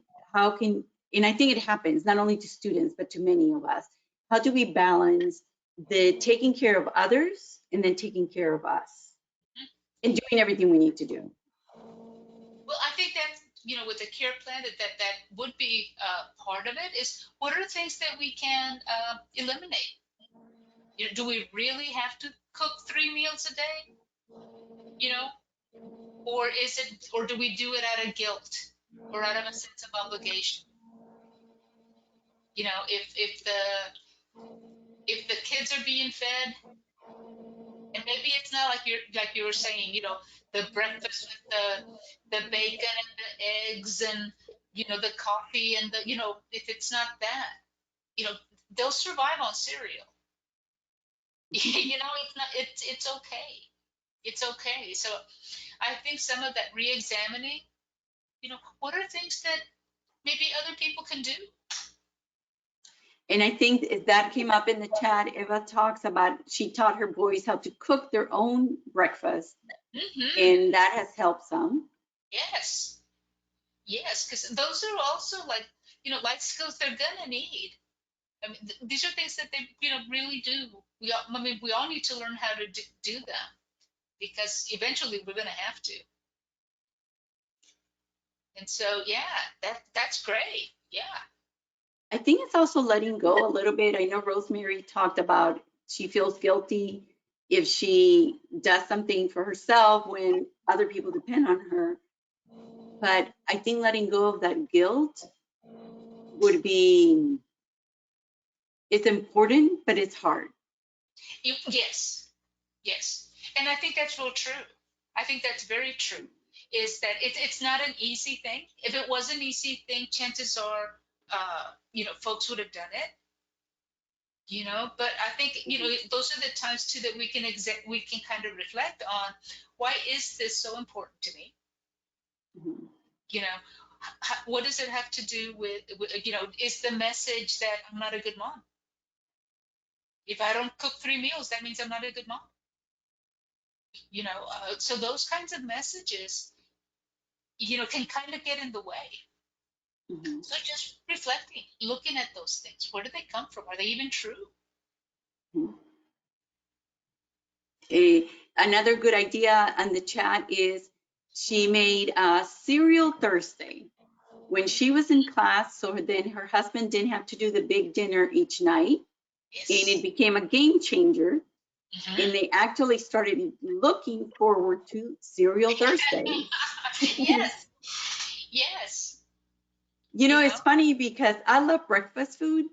and I think it happens not only to students, but to many of us. How do we balance the taking care of others and then taking care of us and doing everything we need to do? Well, I think that, with the care plan, that would be part of it. Is what are the things that we can eliminate? Do we really have to cook 3 meals a day? Or do we do it out of guilt or out of a sense of obligation? If the kids are being fed, and maybe it's not like you were saying, the breakfast with the bacon and the eggs and the coffee and if it's not that, they'll survive on cereal. It's okay. It's okay. So I think some of that re-examining, what are things that maybe other people can do? And I think that came up in the chat. Eva talks about, she taught her boys how to cook their own breakfast, and that has helped some. Yes, because those are also life skills they're gonna need. I mean, these are things that they, really do. We all need to learn how to do them, because eventually we're gonna have to. And so, yeah, that's great. Yeah. I think it's also letting go a little bit. I know Rosemary talked about she feels guilty if she does something for herself when other people depend on her. But I think letting go of that guilt would be, it's important, but it's hard. Yes. And I think that's real true. I think that's very true, is that it's not an easy thing. If it was an easy thing, chances are, folks would have done it. But I think, those are the times too that we can kind of reflect on, why is this so important to me? What does it have to do with, is the message that I'm not a good mom? If I don't cook 3 meals, that means I'm not a good mom. So those kinds of messages, can kind of get in the way. So just reflecting, looking at those things. Where do they come from? Are they even true? Another good idea on the chat is she made a cereal Thursday when she was in class, so then her husband didn't have to do the big dinner each night. Yes. And it became a game changer. And they actually started looking forward to cereal Thursday. Yes. It's funny because I love breakfast food,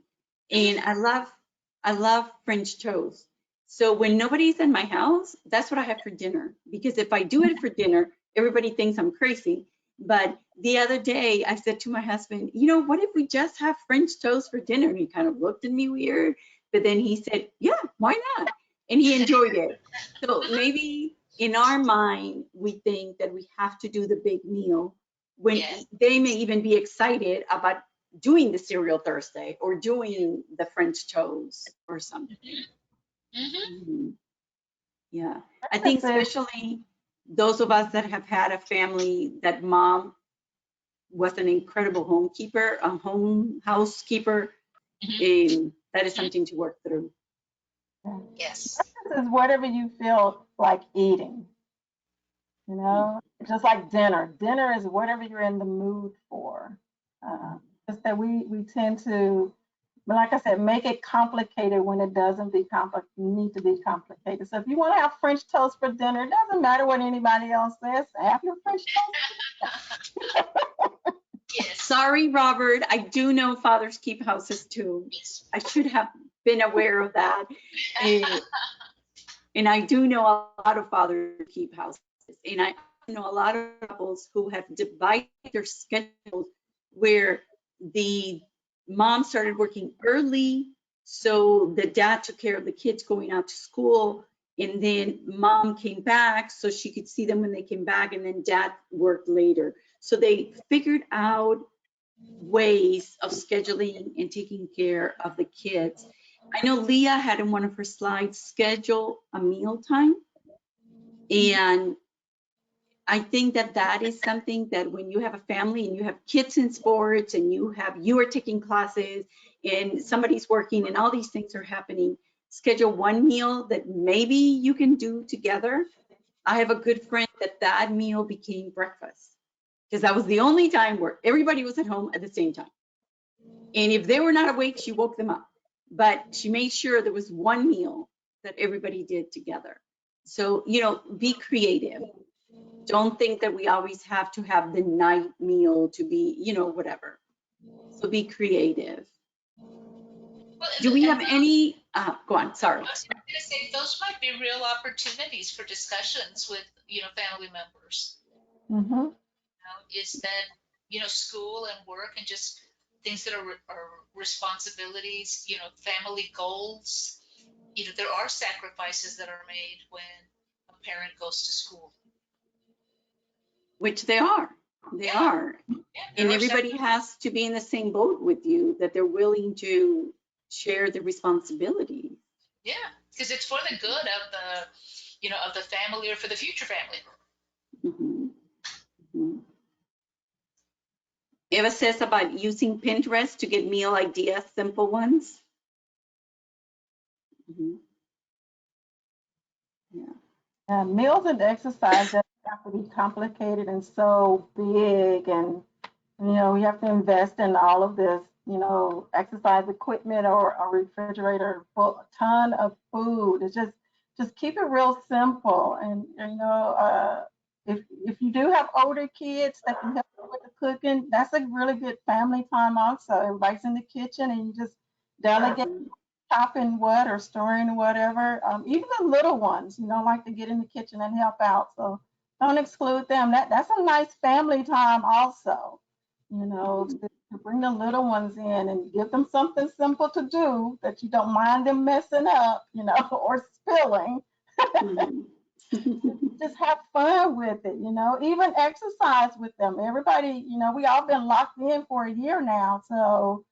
and I love French toast. So when nobody's in my house, that's what I have for dinner. Because if I do it for dinner, everybody thinks I'm crazy. But the other day I said to my husband, what if we just have French toast for dinner? And he kind of looked at me weird, but then he said, yeah, why not? And he enjoyed it. So maybe in our mind, we think that we have to do the big meal when Yes. they may even be excited about doing the cereal Thursday or doing the French toast or something. Mm-hmm. Yeah, I think especially those of us that have had a family that mom was an incredible homekeeper, a home housekeeper, that is something to work through. Yes. This is whatever you feel like eating. You know, just like dinner. Dinner is whatever you're in the mood for. Just that we tend to, like I said, make it complicated when it doesn't need to be complicated. So if you want to have French toast for dinner, it doesn't matter what anybody else says. Have your French toast. Yes. Sorry, Robert. I do know fathers keep houses too. Yes. I should have been aware of that. And I do know a lot of fathers keep houses. And I know a lot of couples who have divided their schedules where the mom started working early, so the dad took care of the kids going out to school, and then mom came back so she could see them when they came back, and then dad worked later. So they figured out ways of scheduling and taking care of the kids. I know Leah had in one of her slides schedule a meal time, and I think that that is something that when you have a family and you have kids in sports and you are taking classes and somebody's working and all these things are happening, schedule one meal that maybe you can do together. I have a good friend that meal became breakfast because that was the only time where everybody was at home at the same time. And if they were not awake, she woke them up. But she made sure there was one meal that everybody did together. So, be creative. Don't think that we always have to have the night meal to be, whatever. So be creative. Well, Do we have any, go on, sorry. I was going to say those might be real opportunities for discussions with, family members. Mm-hmm. Is that, school and work and just things that are responsibilities, family goals. There are sacrifices that are made when a parent goes to school. Which they are. They are. Yeah, and everybody has to be in the same boat with you, that they're willing to share the responsibility. Yeah, because it's for the good of of the family or for the future family. Mm-hmm. Mm-hmm. Eva says about using Pinterest to get meal ideas, simple ones. Mm-hmm. Yeah. Meals and exercise doesn't have to be complicated and so big, and we have to invest in all of this, exercise equipment or a refrigerator full a ton of food. It's just keep it real simple, and if you do have older kids that can help you with the cooking, that's a really good family time also. Everybody's in the kitchen and you just delegate chopping what or storing whatever. Even the little ones, like to get in the kitchen and help out. So don't exclude them. That's a nice family time also, to bring the little ones in and give them something simple to do that you don't mind them messing up, or spilling. Just have fun with it, even exercise with them. Everybody, we all been locked in for a year now, so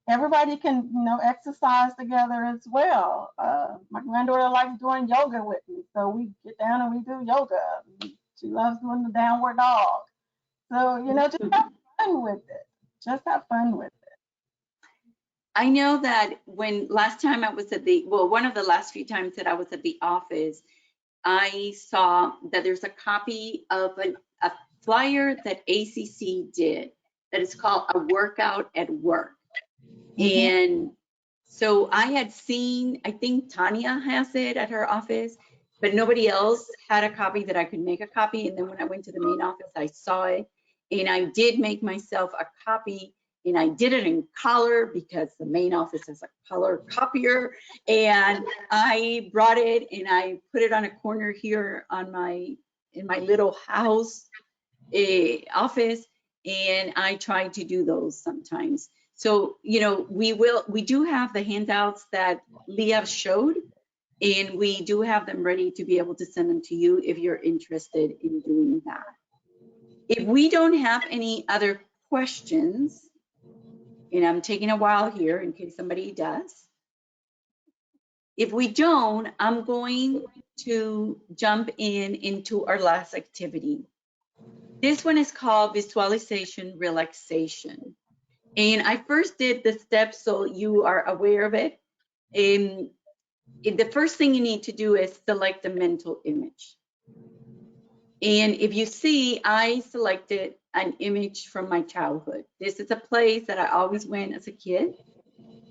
everybody can, exercise together as well. My granddaughter likes doing yoga with me, so we get down and we do yoga. She loves doing the downward dog. So, just have fun with it. Just have fun with it. I know that when last time I was one of the last few times that I was at the office, I saw that there's a copy of a flyer that ACC did that is called A Workout at Work. And so I had seen, I think Tanya has it at her office, but nobody else had a copy that I could make a copy. And then when I went to the main office, I saw it and I did make myself a copy, and I did it in color because the main office has a color copier. And I brought it and I put it on a corner here in my little house office. And I try to do those sometimes. So, we do have the handouts that Leah showed. And we do have them ready to be able to send them to you if you're interested in doing that. If we don't have any other questions, and I'm taking a while here in case somebody does. If we don't, I'm going to jump into our last activity. This one is called visualization relaxation. And I first did the steps so you are aware of it. The first thing you need to do is select a mental image. And if you see, I selected an image from my childhood. This is a place that I always went as a kid.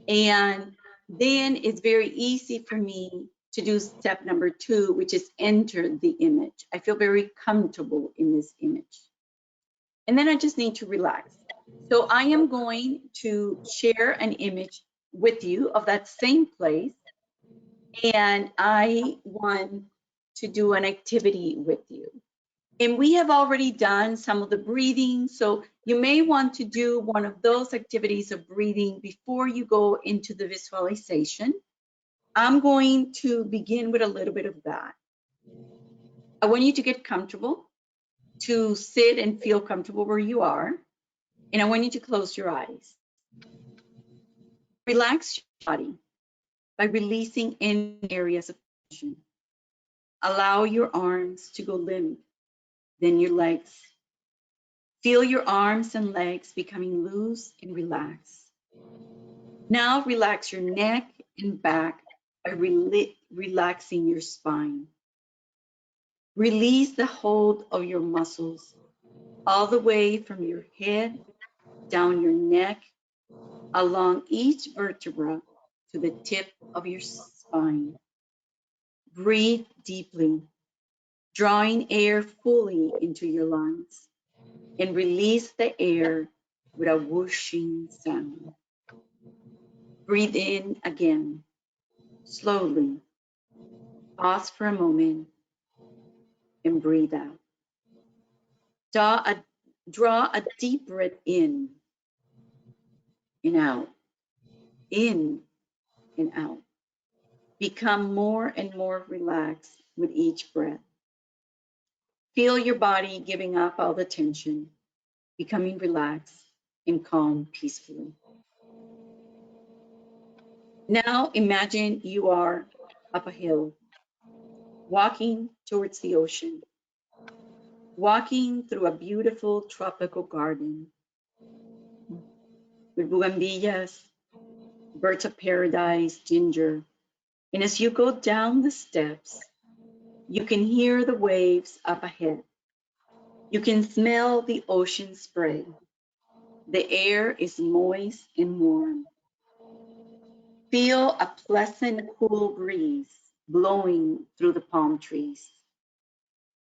And then it's very easy for me to do step number 2, which is enter the image. I feel very comfortable in this image. And then I just need to relax. So I am going to share an image with you of that same place. And I want to do an activity with you. And we have already done some of the breathing. So you may want to do one of those activities of breathing before you go into the visualization. I'm going to begin with a little bit of that. I want you to get comfortable, to sit and feel comfortable where you are. And I want you to close your eyes. Relax your body by releasing any areas of tension. Allow your arms to go limp, then your legs. Feel your arms and legs becoming loose and relaxed. Now relax your neck and back by relaxing your spine. Release the hold of your muscles all the way from your head, down your neck, along each vertebra to the tip of your spine. Breathe deeply, drawing air fully into your lungs, and release the air with a whooshing sound. Breathe in again, slowly. Pause for a moment and breathe out. Draw a deep breath in and out, in and out. Become more and more relaxed with each breath. Feel your body giving up all the tension, becoming relaxed and calm peacefully. Now imagine you are up a hill, walking towards the ocean, walking through a beautiful tropical garden with bougainvilleas, birds of paradise, ginger. And as you go down the steps, you can hear the waves up ahead. You can smell the ocean spray. The air is moist and warm. Feel a pleasant, cool breeze blowing through the palm trees.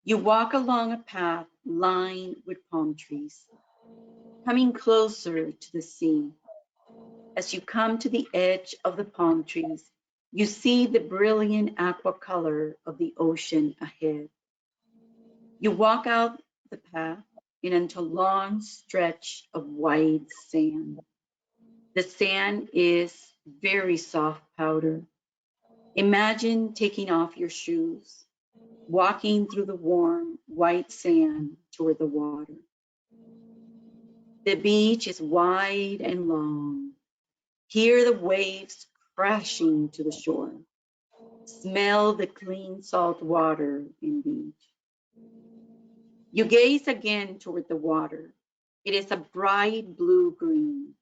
You walk along a path lined with palm trees, coming closer to the sea. As you come to the edge of the palm trees, you see the brilliant aqua color of the ocean ahead. You walk out the path and into a long stretch of white sand. The sand is very soft powder. Imagine taking off your shoes, walking through the warm white sand toward the water. The beach is wide and long. Hear the waves crashing to the shore. Smell the clean salt water in beach. You gaze again toward the water. It is a bright blue-green.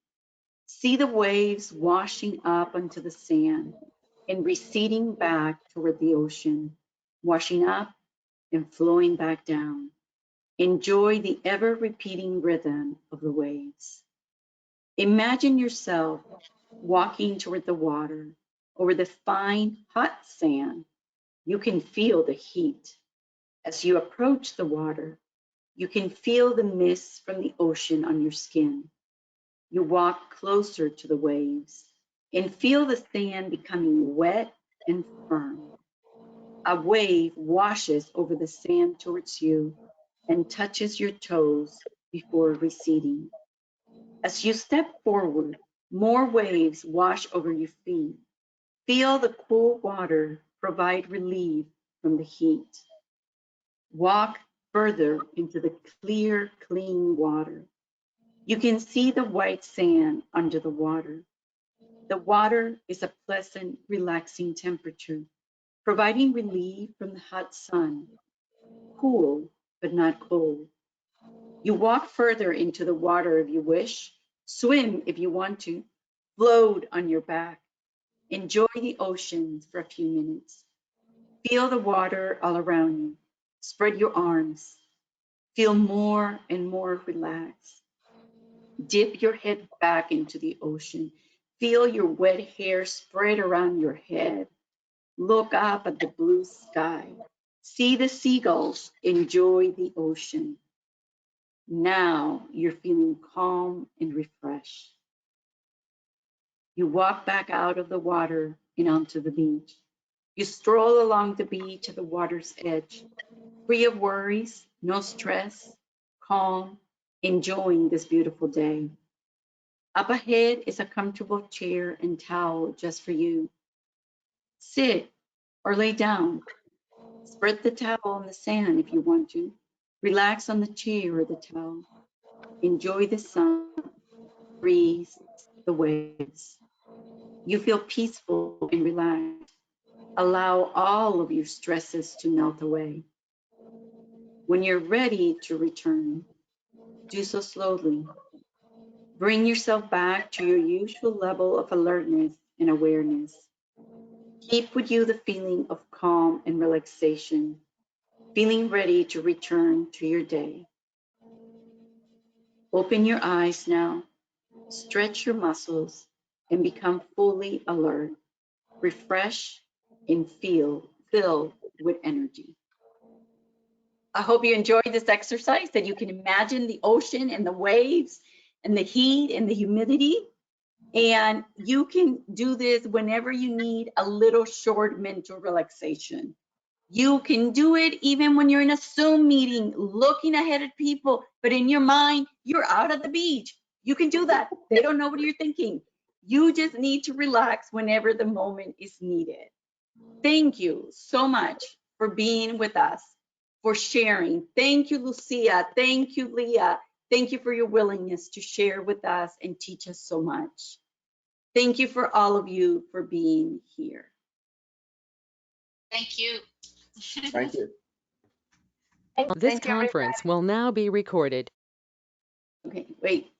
See the waves washing up onto the sand and receding back toward the ocean, washing up and flowing back down. Enjoy the ever-repeating rhythm of the waves. Imagine yourself walking toward the water over the fine, hot sand. You can feel the heat. As you approach the water, you can feel the mist from the ocean on your skin. You walk closer to the waves and feel the sand becoming wet and firm. A wave washes over the sand towards you and touches your toes before receding. As you step forward, more waves wash over your feet. Feel the cool water provide relief from the heat. Walk further into the clear, clean water. You can see the white sand under the water. The water is a pleasant, relaxing temperature, providing relief from the hot sun, cool but not cold. You walk further into the water if you wish, swim if you want to, float on your back. Enjoy the ocean for a few minutes. Feel the water all around you. Spread your arms. Feel more and more relaxed. Dip your head back into the ocean. Feel your wet hair spread around your head. Look up at the blue sky. See the seagulls. Enjoy the ocean. Now you're feeling calm and refreshed. You walk back out of the water and onto the beach. You stroll along the beach at the water's edge, free of worries, no stress, calm, enjoying this beautiful day. Up ahead is a comfortable chair and towel just for you. Sit or lay down. Spread the towel on the sand if you want to. Relax on the chair or the towel. Enjoy the sun, breeze, the waves. You feel peaceful and relaxed. Allow all of your stresses to melt away. When you're ready to return, do so slowly. Bring yourself back to your usual level of alertness and awareness. Keep with you the feeling of calm and relaxation, feeling ready to return to your day. Open your eyes now, stretch your muscles, and become fully alert, refresh, and filled with energy. I hope you enjoyed this exercise, that you can imagine the ocean and the waves and the heat and the humidity. And you can do this whenever you need a little short mental relaxation. You can do it even when you're in a Zoom meeting, looking ahead at people, but in your mind, you're out at the beach. You can do that. They don't know what you're thinking. You just need to relax whenever the moment is needed. Thank you so much for being with us, for sharing. Thank you, Lucia. Thank you, Leah. Thank you for your willingness to share with us and teach us so much. Thank you for all of you for being here. Thank you. Thank you. This conference will now be recorded. Okay, wait.